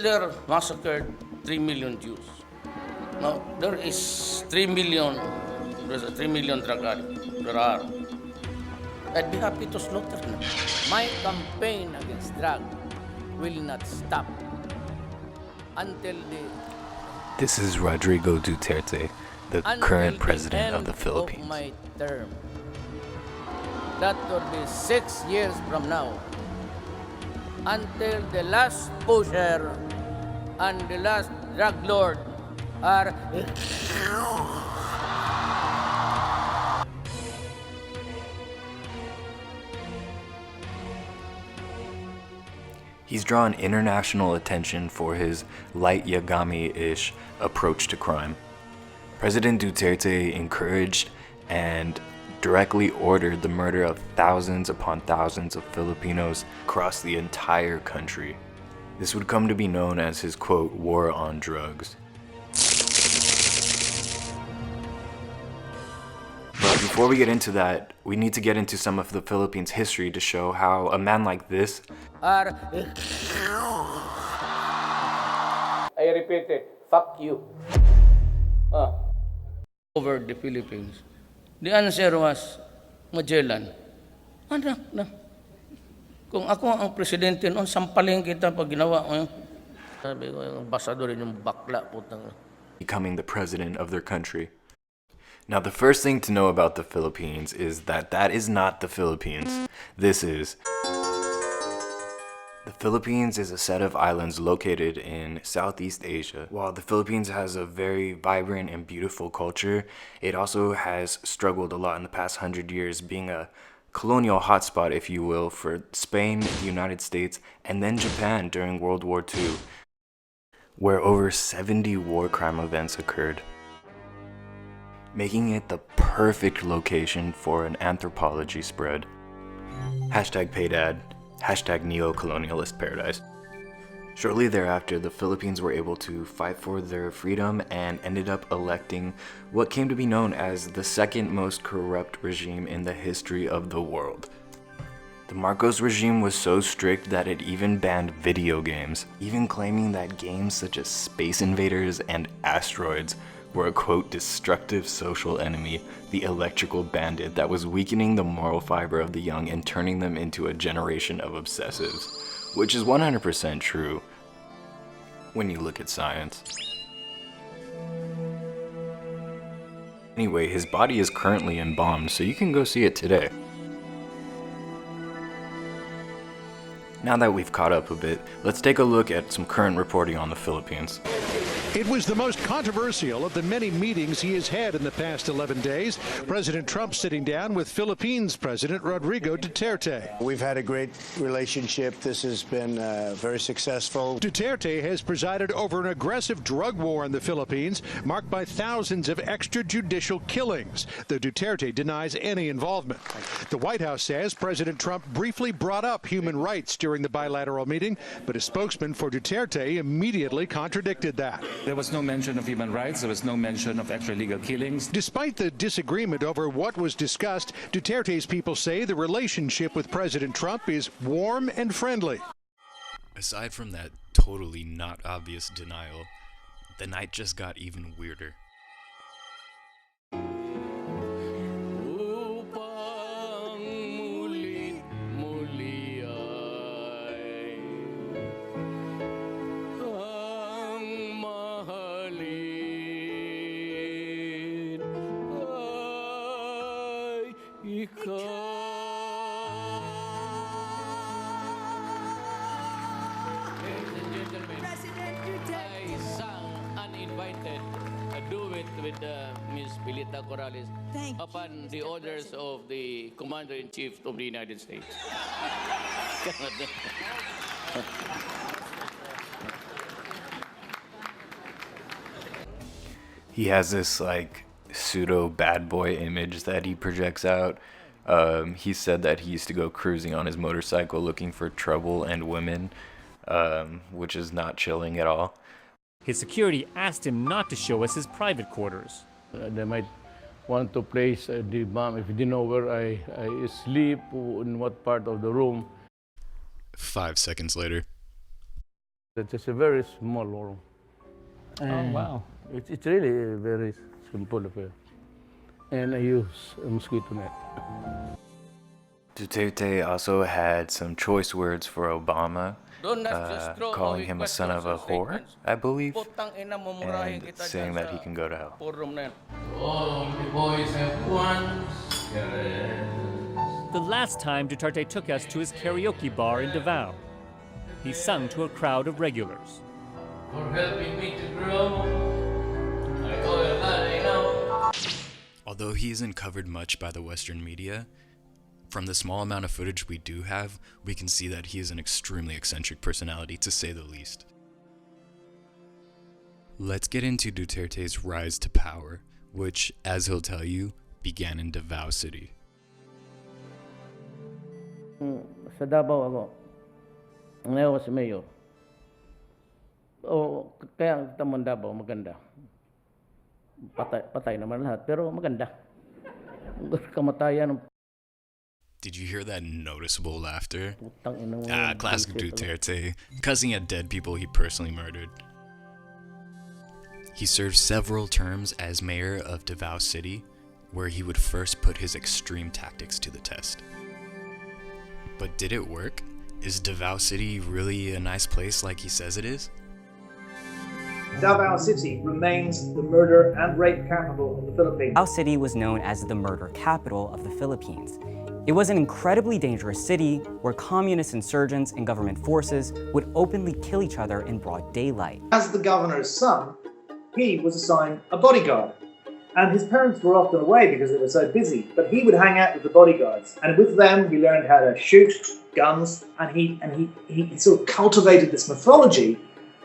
Hitler massacred 3 million Jews. Now, there is 3 million, there's a 3 million drug addicts. There are. I'd be happy to slaughter them. My campaign against drug will not stop until This is Rodrigo Duterte, the current president of the Philippines. Of my term. That will be 6 years from now. Until the last pusher and the last drug lord are He's drawn international attention for his light Yagami-ish approach to crime. President Duterte encouraged and directly ordered the murder of thousands upon thousands of Filipinos across the entire country. This would come to be known as his, quote, war on drugs. But before we get into that, we need to get into some of the Philippines' history to show how a man like this I repeat it, fuck you. Over the Philippines. The answer was Magellan. Anak na. Kung ako ang presidente noon, sampalin kita pag ginawa ko yun. Sabi ko, yung basado rin yung bakla, putang. Becoming the president of their country. Now, the first thing to know about the Philippines is that is not the Philippines. This is. The Philippines is a set of islands located in Southeast Asia. While the Philippines has a very vibrant and beautiful culture, it also has struggled a lot in the past 100 years, being a colonial hotspot, if you will, for Spain, the United States, and then Japan during World War II, where over 70 war crime events occurred, making it the perfect location for an anthropology spread. #PayDad. #Neo-colonialist paradise. Shortly thereafter, the Philippines were able to fight for their freedom and ended up electing what came to be known as the second most corrupt regime in the history of the world. The Marcos regime was so strict that it even banned video games, even claiming that games such as Space Invaders and Asteroids were a, quote, destructive social enemy, the electrical bandit that was weakening the moral fiber of the young and turning them into a generation of obsessives, which is 100% true when you look at science. Anyway, his body is currently embalmed, so you can go see it today. Now that we've caught up a bit, let's take a look at some current reporting on the Philippines. It was the most controversial of the many meetings he has had in the past 11 days. President Trump sitting down with Philippines President Rodrigo Duterte. We've had a great relationship. This has been very successful. Duterte has presided over an aggressive drug war in the Philippines, marked by thousands of extrajudicial killings. The Duterte denies any involvement. The White House says President Trump briefly brought up human rights during the bilateral meeting, but a spokesman for Duterte immediately contradicted that. There was no mention of human rights. There was no mention of extralegal killings. Despite the disagreement over what was discussed, Duterte's people say the relationship with President Trump is warm and friendly. Aside from that totally not obvious denial, the night just got even weirder. With Ms. Pilita Corrales upon the orders of the Commander-in-Chief of the United States. He has this like pseudo bad boy image that he projects out. He said that he used to go cruising on his motorcycle looking for trouble and women, which is not chilling at all. His security asked him not to show us his private quarters. They might want to place the bomb if they know where I sleep, in what part of the room. 5 seconds later. It's a very small room. Oh, wow. It's really a very simple affair. And I use a mosquito net. Duterte also had some choice words for Obama, Do not just throw calling away him a son of a questions and whore, statements. I believe, Putang ina, mumurahin and kita saying dyan that he sa can go to hell. forum na yan. All the boys have one. The last time Duterte took us to his karaoke bar in Davao, he sung to a crowd of regulars. For helping me to grow. I owe you that I know. Although he isn't covered much by the Western media, from the small amount of footage we do have, we can see that he is an extremely eccentric personality, to say the least. Let's get into Duterte's rise to power, which, as he'll tell you, began in Davao City. Sa Davao ako. Ngayon ako si Mayor. Kaya ang tamang Davao maganda. Patay naman lahat, pero maganda. Kamatayan ng Did you hear that noticeable laughter? putang ina mo. Classic Duterte, cussing at dead people he personally murdered. He served several terms as mayor of Davao City, where he would first put his extreme tactics to the test. But did it work? Is Davao City really a nice place like he says it is? Davao City remains the murder and rape capital of the Philippines. Davao City was known as the murder capital of the Philippines. It was an incredibly dangerous city where communist insurgents and government forces would openly kill each other in broad daylight. As the governor's son, he was assigned a bodyguard. And his parents were often away because they were so busy, but he would hang out with the bodyguards. And with them, he learned how to shoot guns, and he sort of cultivated this mythology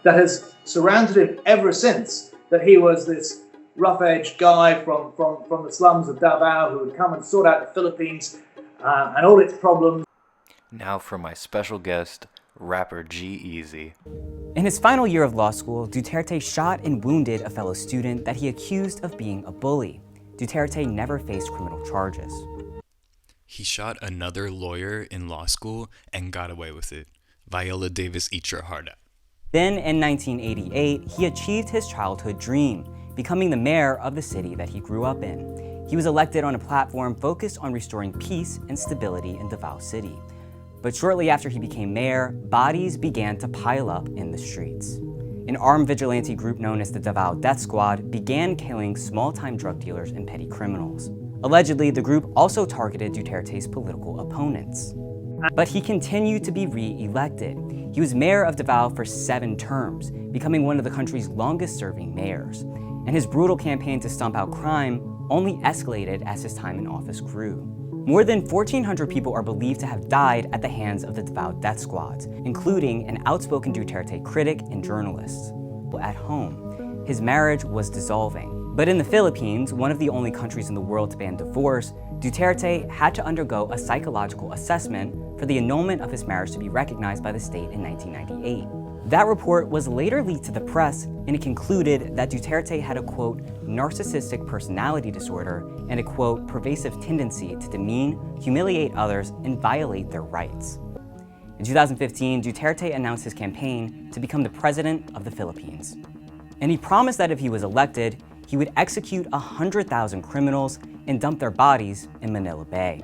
that has surrounded him ever since, that he was this rough-edged guy from the slums of Davao who would come and sort out the Philippines and all its problems. Now for my special guest, rapper G-Eazy. In his final year of law school, Duterte shot and wounded a fellow student that he accused of being a bully. Duterte never faced criminal charges. He shot another lawyer in law school and got away with it. Viola Davis, eat your heart out. Then in 1988, he achieved his childhood dream, becoming the mayor of the city that he grew up in. He was elected on a platform focused on restoring peace and stability in Davao City. But shortly after he became mayor, bodies began to pile up in the streets. An armed vigilante group known as the Davao Death Squad began killing small-time drug dealers and petty criminals. Allegedly, the group also targeted Duterte's political opponents. But he continued to be re-elected. He was mayor of Davao for 7 terms, becoming one of the country's longest-serving mayors. And his brutal campaign to stomp out crime only escalated as his time in office grew. More than 1,400 people are believed to have died at the hands of the Davao Death Squads, including an outspoken Duterte critic and journalist. At home, his marriage was dissolving. But in the Philippines, one of the only countries in the world to ban divorce, Duterte had to undergo a psychological assessment for the annulment of his marriage to be recognized by the state in 1998. That report was later leaked to the press, and it concluded that Duterte had a, quote, narcissistic personality disorder and a, quote, pervasive tendency to demean, humiliate others, and violate their rights. In 2015, Duterte announced his campaign to become the president of the Philippines. And he promised that if he was elected, he would execute 100,000 criminals and dump their bodies in Manila Bay.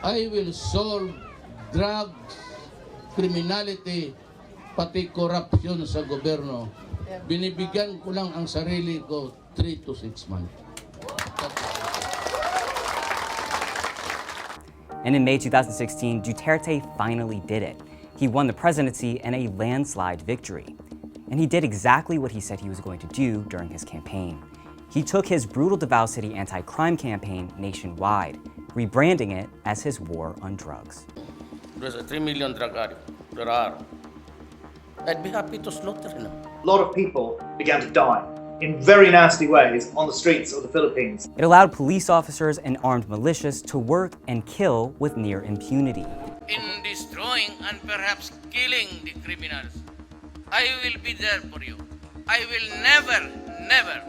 I will solve drugs, criminality, pati korupsyon sa gobyerno. Binibigyan ko lang ang sarili ko 3 to 6 months. And in May 2016, Duterte finally did it. He won the presidency in a landslide victory. And he did exactly what he said he was going to do during his campaign. He took his brutal Davao City anti-crime campaign nationwide, rebranding it as his war on drugs. There's a 3 million drug addicts. There are. I'd be happy to slaughter them. A lot of people began to die in very nasty ways on the streets of the Philippines. It allowed police officers and armed militias to work and kill with near impunity. In destroying and perhaps killing the criminals, I will be there for you. I will never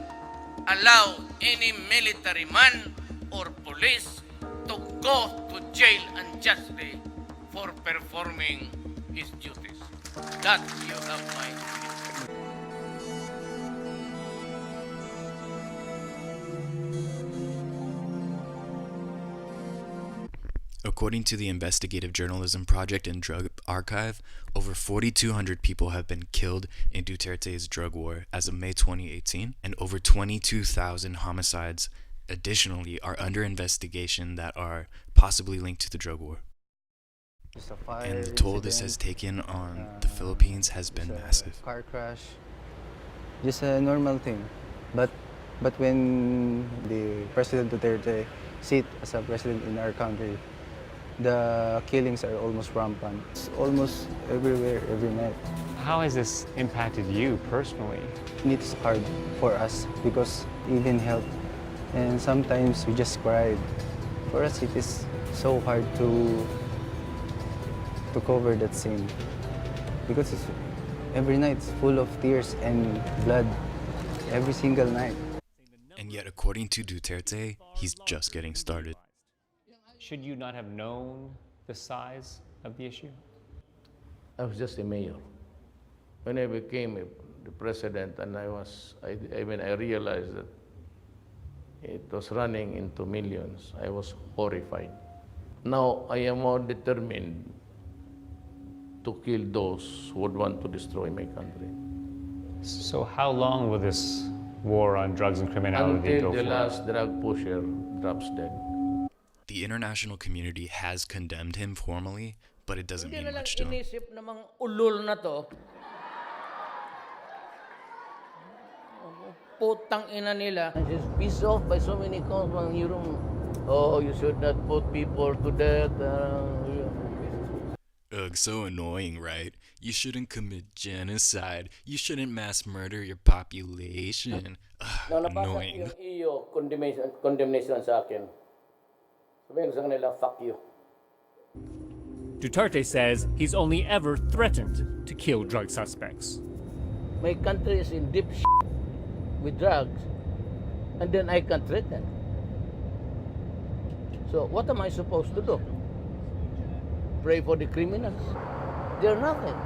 allow any military man or police to go to jail unjustly for performing his duties. That you have my According to the Investigative Journalism Project and Drug Archive, over 4,200 people have been killed in Duterte's drug war as of May 2018, and over 22,000 homicides additionally are under investigation that are possibly linked to the drug war. And the toll this has taken on the Philippines has been massive. Car crash, just a normal thing. But when the President Duterte sit as a president in our country, the killings are almost rampant. It's almost everywhere, every night. How has this impacted you personally? It's hard for us because even help, and sometimes we just cried. For us, it is so hard to cover that scene because every night it's full of tears and blood, every single night. And yet, according to Duterte, he's just getting started. Should you not have known the size of the issue? I was just a mayor. When I became the president, and I realized that it was running into millions, I was horrified. Now I am more determined to kill those who would want to destroy my country. So how long will this war on drugs and criminality go Until the for? last drug pusher drops dead. The international community has condemned him formally, but it doesn't mean much to him. Inisip namang ulol na to. Putang ina nila. Just pissed off by so many calls from Europe. Oh, you should not put people to death. Ugh, so annoying, right? You shouldn't commit genocide. You shouldn't mass murder your population. Ugh, annoying. Yung iyo condemnation sa akin. Sabihin ko sa kanila, fuck you. Duterte says he's only ever threatened to kill drug suspects. My country is in deep shit with drugs, and then I can threaten. So what am I supposed to do? Pray for the criminals? They're nothing.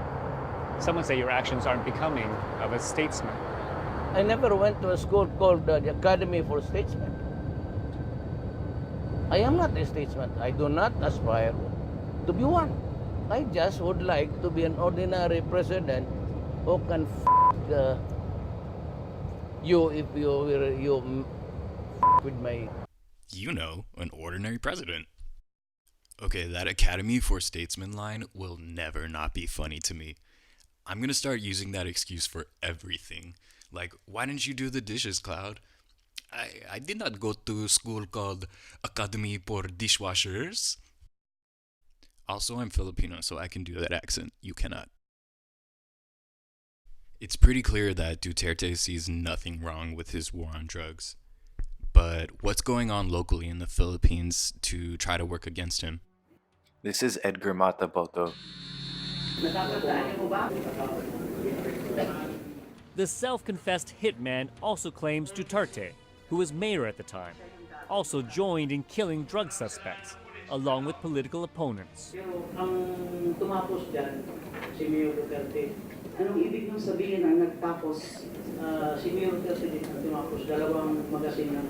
Some would say your actions aren't becoming of a statesman. I never went to a school called the Academy for Statesmen. I am not a statesman. I do not aspire to be one. I just would like to be an ordinary president who can you if you with my... You know, an ordinary president. Okay, that Academy for Statesmen line will never not be funny to me. I'm gonna start using that excuse for everything. Like, why didn't you do the dishes, Cloud? I did not go to school called Academy for Dishwashers. Also, I'm Filipino, so I can do that accent. You cannot. It's pretty clear that Duterte sees nothing wrong with his war on drugs. But what's going on locally in the Philippines to try to work against him? This is Edgar Mataboto. The self-confessed hitman also claims Duterte, who was mayor at the time, also joined in killing drug suspects, along with political opponents. Ang tumapos dyan, si Mayor Duterte. Anong ibig mong sabihin ang nagtapos? Si Mayor Duterte din ang tumapos, dalawang magasin na.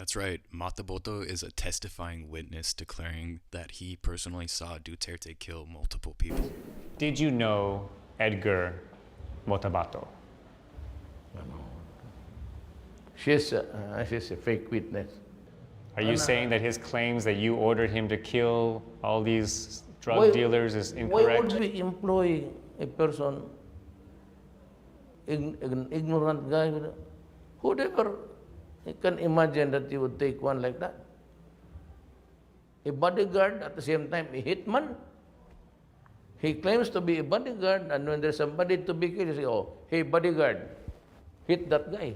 That's right, Mataboto is a testifying witness declaring that he personally saw Duterte kill multiple people. Did you know Edgar Mataboto? She's a fake witness. Are you saying that his claims that you ordered him to kill all these drug dealers is incorrect? Why would we employ a person, an ignorant guy? Who'd ever can imagine that you would take one like that? A bodyguard at the same time, a hitman. He claims to be a bodyguard, and when there's somebody to be killed, you say, oh, hey, bodyguard, hit that guy.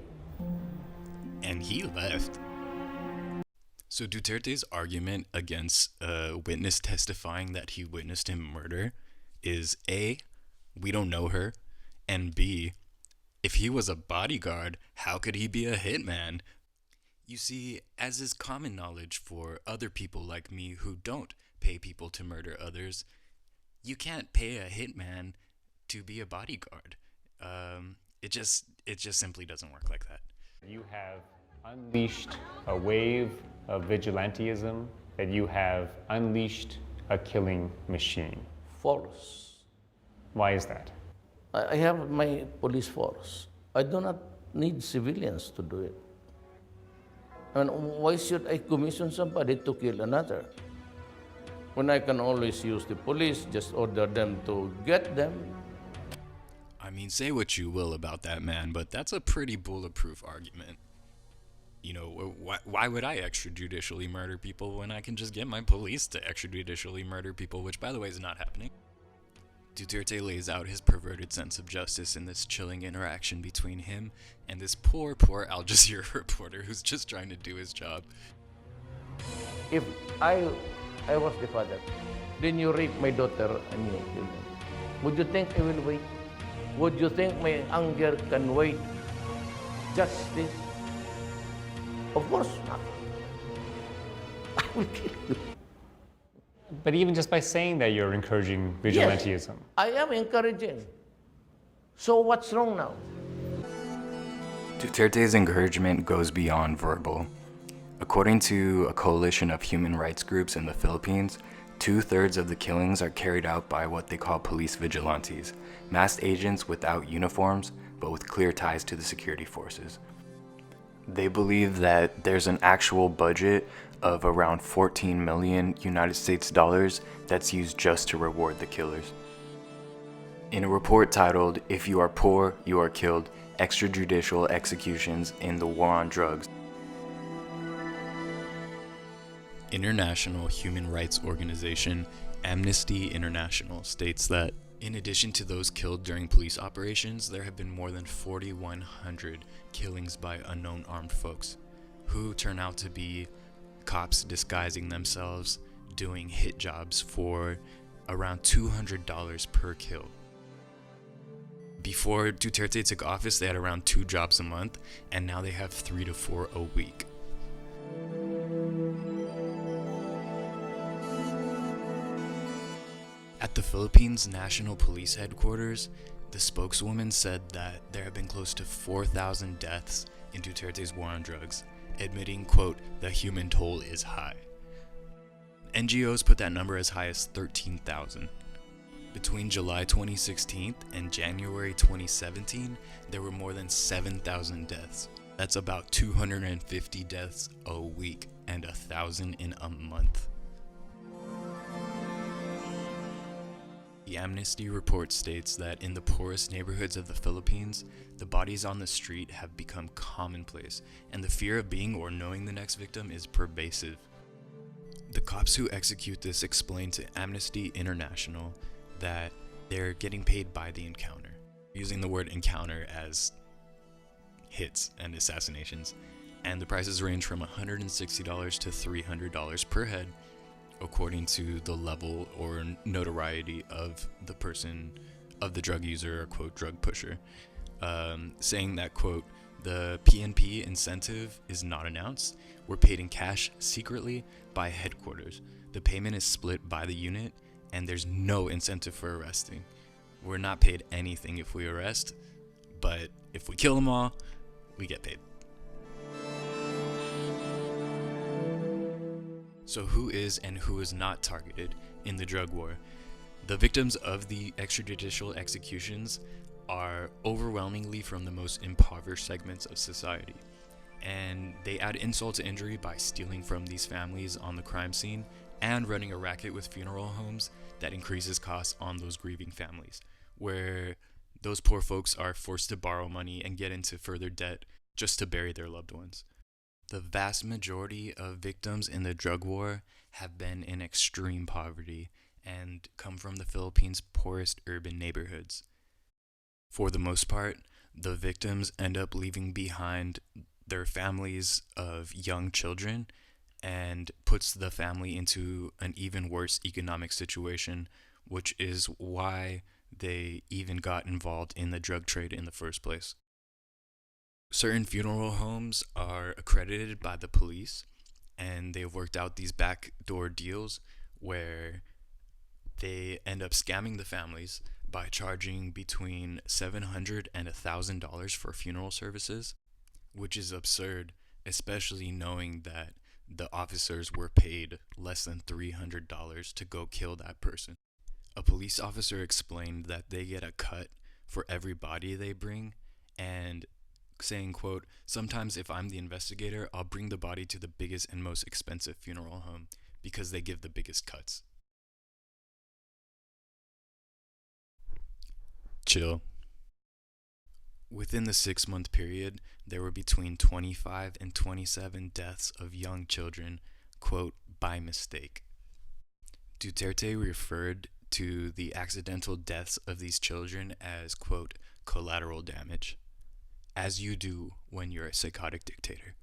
And he left. So Duterte's argument against a witness testifying that he witnessed him murder is A, we don't know her, and B, if he was a bodyguard, how could he be a hitman? You see, as is common knowledge for other people like me who don't pay people to murder others, you can't pay a hitman to be a bodyguard. It just simply doesn't work like that. You have unleashed a wave of vigilantism, that you have unleashed a killing machine. False. Why is that? I have my police force. I do not need civilians to do it. And why should I commission somebody to kill another? When I can always use the police, just order them to get them. I mean, say what you will about that man, but that's a pretty bulletproof argument. You know, why would I extrajudicially murder people when I can just get my police to extrajudicially murder people, which, by the way, is not happening? Duterte lays out his perverted sense of justice in this chilling interaction between him and this poor Al Jazeera reporter who's just trying to do his job. If I was the father, then you rape my daughter and you kill them. Would you think I will wait? Would you think my anger can wait? Justice? Of course not. I will kill you. But even just by saying that, you're encouraging vigilantism. Yes, I am encouraging. So what's wrong now? Duterte's encouragement goes beyond verbal. According to a coalition of human rights groups in the Philippines, 2/3 of the killings are carried out by what they call police vigilantes, masked agents without uniforms, but with clear ties to the security forces. They believe that there's an actual budget of around 14 million United States dollars that's used just to reward the killers. In a report titled, "If You Are Poor, You Are Killed: Extrajudicial Executions in the War on Drugs," international human rights organization Amnesty International states that in addition to those killed during police operations, there have been more than 4,100 killings by unknown armed folks, who turn out to be cops disguising themselves, doing hit jobs for around $200 per kill. Before Duterte took office, they had around 2 jobs a month, and now they have 3 to 4 a week. At the Philippines National Police Headquarters, the spokeswoman said that there have been close to 4,000 deaths in Duterte's war on drugs, admitting, quote, "the human toll is high." NGOs put that number as high as 13,000. Between July 2016 and January 2017, there were more than 7,000 deaths. That's about 250 deaths a week and 1,000 in a month. The Amnesty report states that in the poorest neighborhoods of the Philippines, the bodies on the street have become commonplace, and the fear of being or knowing the next victim is pervasive. The cops who execute this explain to Amnesty International that they're getting paid by the encounter, using the word encounter as hits and assassinations, and the prices range from $160 to $300 per head, according to the level or notoriety of the person, of the drug user or, quote, drug pusher, saying that, quote, "the PNP incentive is not announced. We're paid in cash secretly by headquarters. The payment is split by the unit, and there's no incentive for arresting. We're not paid anything if we arrest, but if we kill them all, we get paid." So who is and who is not targeted in the drug war? The victims of the extrajudicial executions are overwhelmingly from the most impoverished segments of society, and they add insult to injury by stealing from these families on the crime scene and running a racket with funeral homes that increases costs on those grieving families, where those poor folks are forced to borrow money and get into further debt just to bury their loved ones. The vast majority of victims in the drug war have been in extreme poverty and come from the Philippines' poorest urban neighborhoods. For the most part, the victims end up leaving behind their families of young children and puts the family into an even worse economic situation, which is why they even got involved in the drug trade in the first place. Certain funeral homes are accredited by the police, and they've worked out these backdoor deals where they end up scamming the families by charging between $700 and $1,000 for funeral services, which is absurd, especially knowing that the officers were paid less than $300 to go kill that person. A police officer explained that they get a cut for every body they bring, and saying, quote, "Sometimes if I'm the investigator, I'll bring the body to the biggest and most expensive funeral home because they give the biggest cuts." Chill. Within the 6-month period, there were between 25 and 27 deaths of young children, quote, "by mistake." Duterte referred to the accidental deaths of these children as, quote, "collateral damage," as you do when you're a psychotic dictator.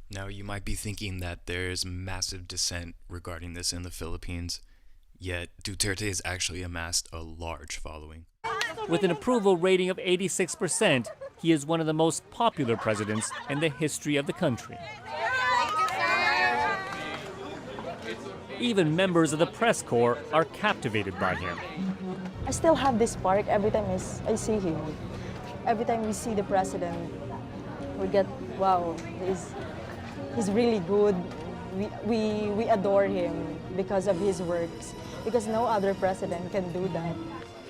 Now, you might be thinking that there's massive dissent regarding this in the Philippines, yet Duterte has actually amassed a large following. With an approval rating of 86%, he is one of the most popular presidents in the history of the country. Even members of the press corps are captivated by him. I still have this spark every time I see him. Every time we see the president, we get, wow, he's really good. We adore him because of his works, because no other president can do that.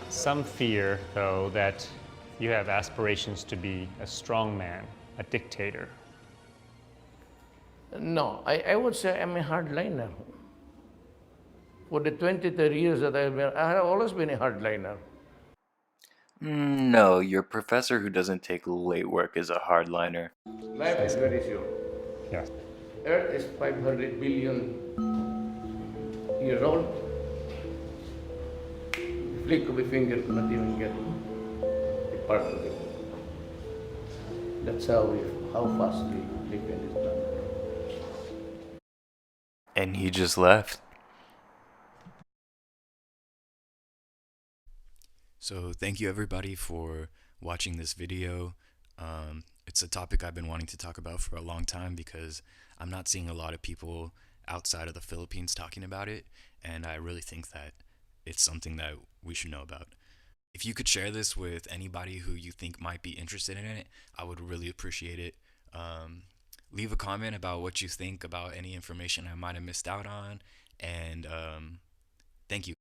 Some fear, though, that you have aspirations to be a strong man, a dictator. No, I would say I'm a hardliner. For the 30 years that I have always been a hardliner. No, your professor who doesn't take late work is a hardliner. Life is very short. Yes. Earth is 500 billion years old. Flick of a finger could not even get a part of it. That's how fast we live in this planet. And he just left. So thank you everybody for watching this video. It's a topic I've been wanting to talk about for a long time because I'm not seeing a lot of people outside of the Philippines talking about it, and I really think that it's something that we should know about. If you could share this with anybody who you think might be interested in it, I would really appreciate it. Leave a comment about what you think about any information I might have missed out on, and thank you.